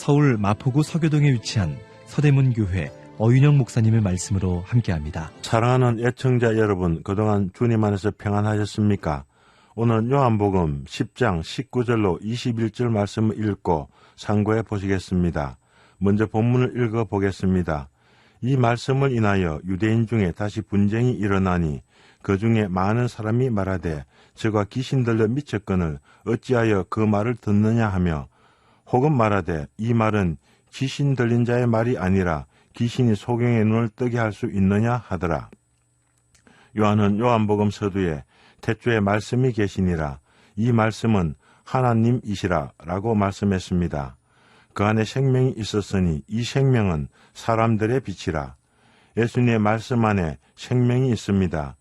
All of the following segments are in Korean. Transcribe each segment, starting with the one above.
서울 마포구 서교동에 위치한 서대문교회 어윤영 목사님의 말씀으로 함께합니다. 사랑하는 애청자 여러분, 그동안 주님 안에서 평안하셨습니까? 오늘 요한복음 10장 19절로 21절 말씀을 읽고 상고해 보시겠습니다. 먼저 본문을 읽어보겠습니다. 이 말씀을 인하여 유대인 중에 다시 분쟁이 일어나니 그 중에 많은 사람이 말하되 저가 귀신 들려 미쳤거늘 어찌하여 그 말을 듣느냐 하며, 혹은 말하되 이 말은 귀신 들린 자의 말이 아니라 귀신이 소경의 눈을 뜨게 할 수 있느냐 하더라. 요한은 요한복음 서두에 태초에 말씀이 계시니라, 이 말씀은 하나님이시라 라고 말씀했습니다. 그 안에 생명이 있었으니 이 생명은 사람들의 빛이라. 예수님의 말씀 안에 생명이 있습니다.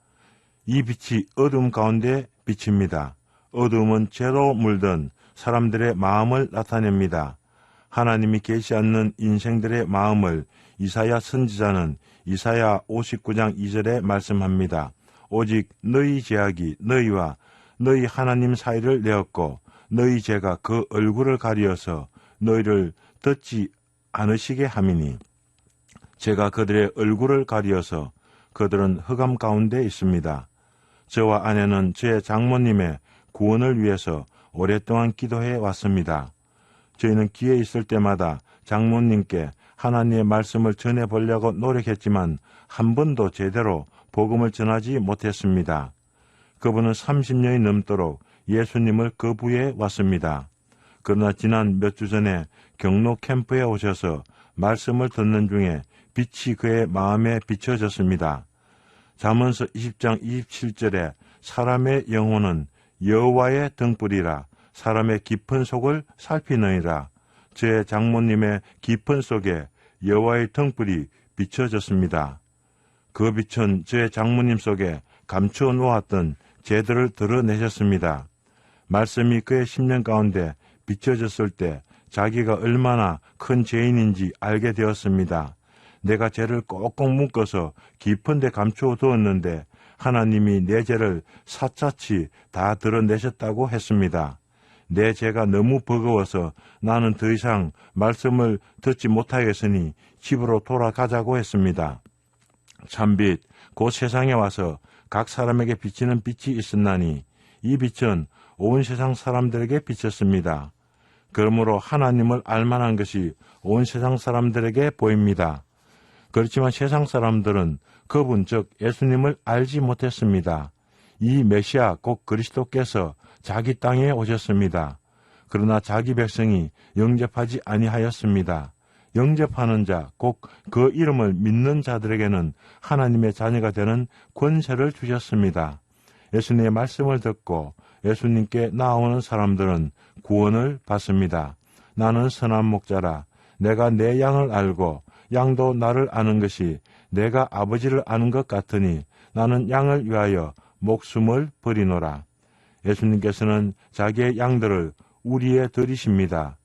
이 빛이 어둠 가운데 비칩니다. 어둠은 죄로 물든 사람들의 마음을 나타냅니다. 하나님이 계시 않는 인생들의 마음을 이사야 선지자는 이사야 59장 2절에 말씀합니다. 오직 너희 죄악이 너희와 너희 하나님 사이를 내었고 너희 죄가 그 얼굴을 가리어서 너희를 듣지 않으시게 함이니, 제가 그들의 얼굴을 가리어서 그들은 흑암 가운데 있습니다. 저와 아내는 제 장모님의 구원을 위해서 오랫동안 기도해 왔습니다. 저희는 기회 있을 때마다 장모님께 하나님의 말씀을 전해보려고 노력했지만 한 번도 제대로 복음을 전하지 못했습니다. 그분은 30년이 넘도록 예수님을 거부해 왔습니다. 그러나 지난 몇 주 전에 경로 캠프에 오셔서 말씀을 듣는 중에 빛이 그의 마음에 비춰졌습니다. 잠언서 20장 27절에 사람의 영혼은 여호와의 등불이라 사람의 깊은 속을 살피느니라. 제 장모님의 깊은 속에 여호와의 등불이 비춰졌습니다. 그 빛은 제 장모님 속에 감추어 놓았던 죄들을 드러내셨습니다. 말씀이 그의 심령 가운데 비춰졌을 때 자기가 얼마나 큰 죄인인지 알게 되었습니다. 내가 죄를 꼭꼭 묶어서 깊은 데 감추어 두었는데 하나님이 내 죄를 샅샅이 다 드러내셨다고 했습니다. 내 죄가 너무 버거워서 나는 더 이상 말씀을 듣지 못하겠으니 집으로 돌아가자고 했습니다. 참빛, 곧 세상에 와서 각 사람에게 비치는 빛이 있었나니 이 빛은 온 세상 사람들에게 비쳤습니다. 그러므로 하나님을 알만한 것이 온 세상 사람들에게 보입니다. 그렇지만 세상 사람들은 그분 즉 예수님을 알지 못했습니다. 이 메시아 곧 그리스도께서 자기 땅에 오셨습니다. 그러나 자기 백성이 영접하지 아니하였습니다. 영접하는 자, 곧 그 이름을 믿는 자들에게는 하나님의 자녀가 되는 권세를 주셨습니다. 예수님의 말씀을 듣고 예수님께 나오는 사람들은 구원을 받습니다. 나는 선한 목자라. 내가 내 양을 알고 양도 나를 아는 것이 내가 아버지를 아는 것 같으니 나는 양을 위하여 목숨을 버리노라. 예수님께서는 자기의 양들을 우리에 들이십니다.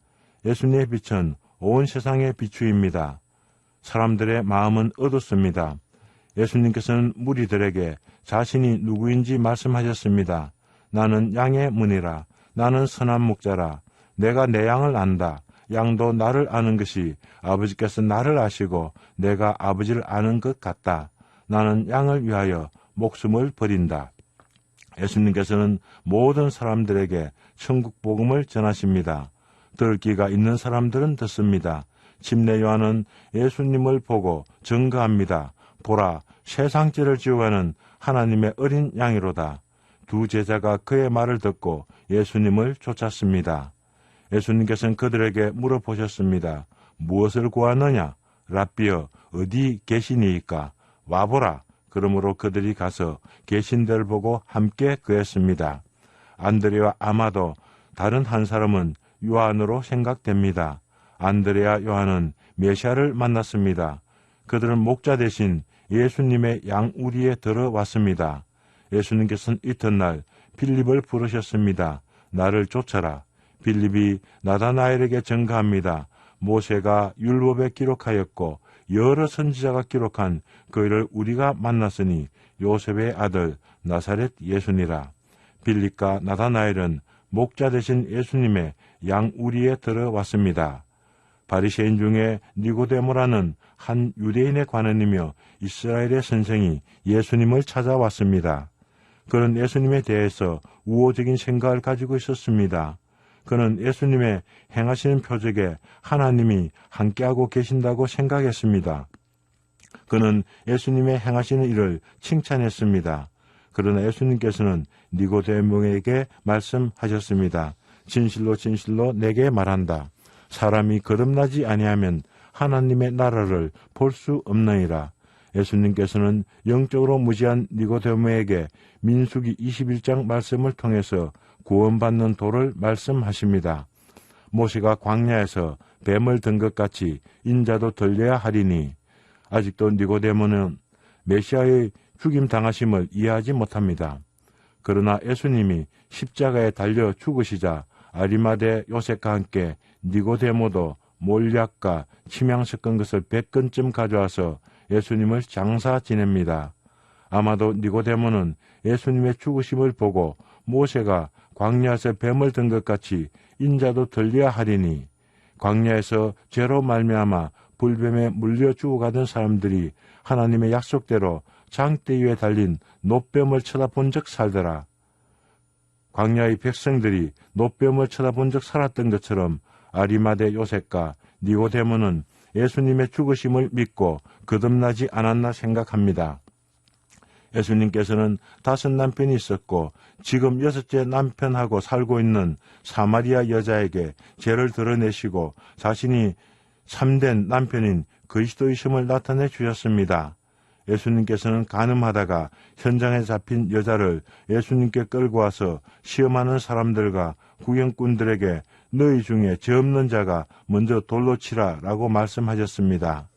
예수님의 빛은 온 세상의 비추입니다. 사람들의 마음은 어둡습니다. 예수님께서는 무리들에게 자신이 누구인지 말씀하셨습니다. 나는 양의 문이라. 나는 선한 목자라. 내가 내 양을 안다. 양도 나를 아는 것이 아버지께서 나를 아시고 내가 아버지를 아는 것 같다. 나는 양을 위하여 목숨을 버린다. 예수님께서는 모든 사람들에게 천국 복음을 전하십니다. 들을 귀가 있는 사람들은 듣습니다. 침례 요한은 예수님을 보고 증거합니다. 보라, 세상 죄를 지어가는 하나님의 어린 양이로다. 두 제자가 그의 말을 듣고 예수님을 쫓았습니다. 예수님께서는 그들에게 물어보셨습니다. 무엇을 구하느냐? 랍비여, 어디 계시니이까? 와보라. 그러므로 그들이 가서 계신 데를 보고 함께 그했습니다. 안드레와 아마도 다른 한 사람은 요한으로 생각됩니다. 안드레와 요한은 메시아를 만났습니다. 그들은 목자 대신 예수님의 양우리에 들어왔습니다. 예수님께서는 이튿날 빌립을 부르셨습니다. 나를 쫓아라. 빌립이 나다나엘에게 증거합니다. 모세가 율법에 기록하였고 여러 선지자가 기록한 그 일을 우리가 만났으니 요셉의 아들 나사렛 예수니라. 빌립과 나다나엘은 목자 되신 예수님의 양우리에 들어왔습니다. 바리새인 중에 니고데모라는 한 유대인의 관원이며 이스라엘의 선생이 예수님을 찾아왔습니다. 그는 예수님에 대해서 우호적인 생각을 가지고 있었습니다. 그는 예수님의 행하시는 표적에 하나님이 함께하고 계신다고 생각했습니다. 그는 예수님의 행하시는 일을 칭찬했습니다. 그러나 예수님께서는 니고데모에게 말씀하셨습니다. 진실로 진실로 내게 말한다. 사람이 거듭나지 아니하면 하나님의 나라를 볼 수 없느니라. 예수님께서는 영적으로 무지한 니고데모에게 민수기 21장 말씀을 통해서 구원받는 도를 말씀하십니다. 모세가 광야에서 뱀을 든 것 같이 인자도 들려야 하리니 아직도 니고데모는 메시아의 죽임 당하심을 이해하지 못합니다. 그러나 예수님이 십자가에 달려 죽으시자 아리마대 요셉과 함께 니고데모도 몰약과 침향 섞은 것을 100건쯤 가져와서 예수님을 장사 지냅니다. 아마도 니고데모는 예수님의 죽으심을 보고 모세가 광야에서 뱀을 든 것 같이 인자도 들려야 하리니 광야에서 죄로 말미암아 불뱀에 물려 죽어가던 사람들이 하나님의 약속대로 장대 위에 달린 놋뱀을 쳐다본 적 살더라. 광야의 백성들이 놋뱀을 쳐다본 적 살았던 것처럼 아리마대 요셉과 니고데모는 예수님의 죽으심을 믿고 거듭나지 않았나 생각합니다. 예수님께서는 5 남편이 있었고 지금 6째 남편하고 살고 있는 사마리아 여자에게 죄를 드러내시고 자신이 참된 남편인 그리스도이심을 나타내 주셨습니다. 예수님께서는 간음하다가 현장에 잡힌 여자를 예수님께 끌고 와서 시험하는 사람들과 구경꾼들에게 너희 중에 죄 없는 자가 먼저 돌로 치라 라고 말씀하셨습니다.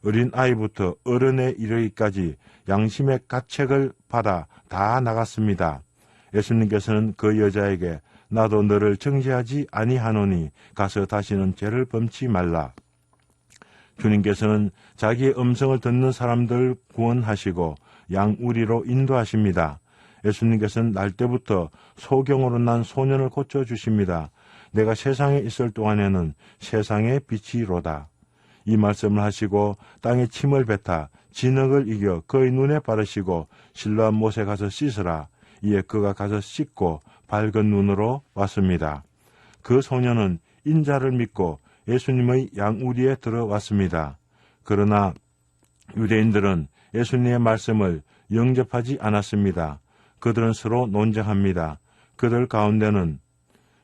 어린 아이부터 어른에 이르기까지 양심의 가책을 받아 다 나갔습니다. 예수님께서는 그 여자에게 나도 너를 정죄하지 아니하노니 가서 다시는 죄를 범치 말라. 주님께서는 자기의 음성을 듣는 사람들을 구원하시고 양우리로 인도하십니다. 예수님께서는 날 때부터 소경으로 난 소년을 고쳐주십니다. 내가 세상에 있을 동안에는 세상의 빛이로다. 이 말씀을 하시고 땅에 침을 뱉어 진흙을 이겨 그의 눈에 바르시고 실로암 못에 가서 씻으라. 이에 그가 가서 씻고 밝은 눈으로 왔습니다. 그 소년은 인자를 믿고 예수님의 양우리에 들어왔습니다. 그러나 유대인들은 예수님의 말씀을 영접하지 않았습니다. 그들은 서로 논쟁합니다. 그들 가운데는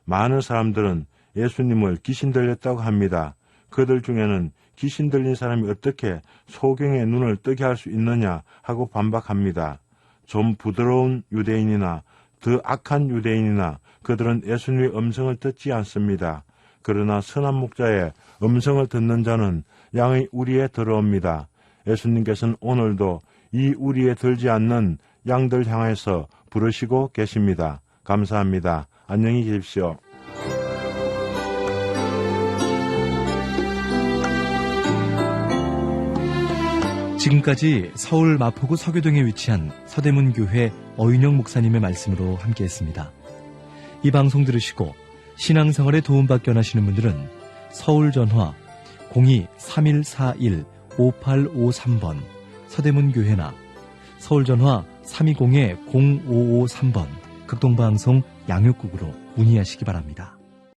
많은 사람들은 예수님을 귀신 들렸다고 합니다. 그들 중에는 귀신 들린 사람이 어떻게 소경의 눈을 뜨게 할 수 있느냐 하고 반박합니다. 좀 부드러운 유대인이나 더 악한 유대인이나 그들은 예수님의 음성을 듣지 않습니다. 그러나 선한 목자의 음성을 듣는 자는 양의 우리에 들어옵니다. 예수님께서는 오늘도 이 우리에 들지 않는 양들 향해서 부르시고 계십니다. 감사합니다. 안녕히 계십시오. 지금까지 서울 마포구 서교동에 위치한 서대문교회 어윤영 목사님의 말씀으로 함께했습니다. 이 방송 들으시고 신앙생활에 도움받기 원하시는 분들은 서울전화 02-3141-5853번 서대문교회나 서울전화 320-0553번 극동방송 양육국으로 문의하시기 바랍니다.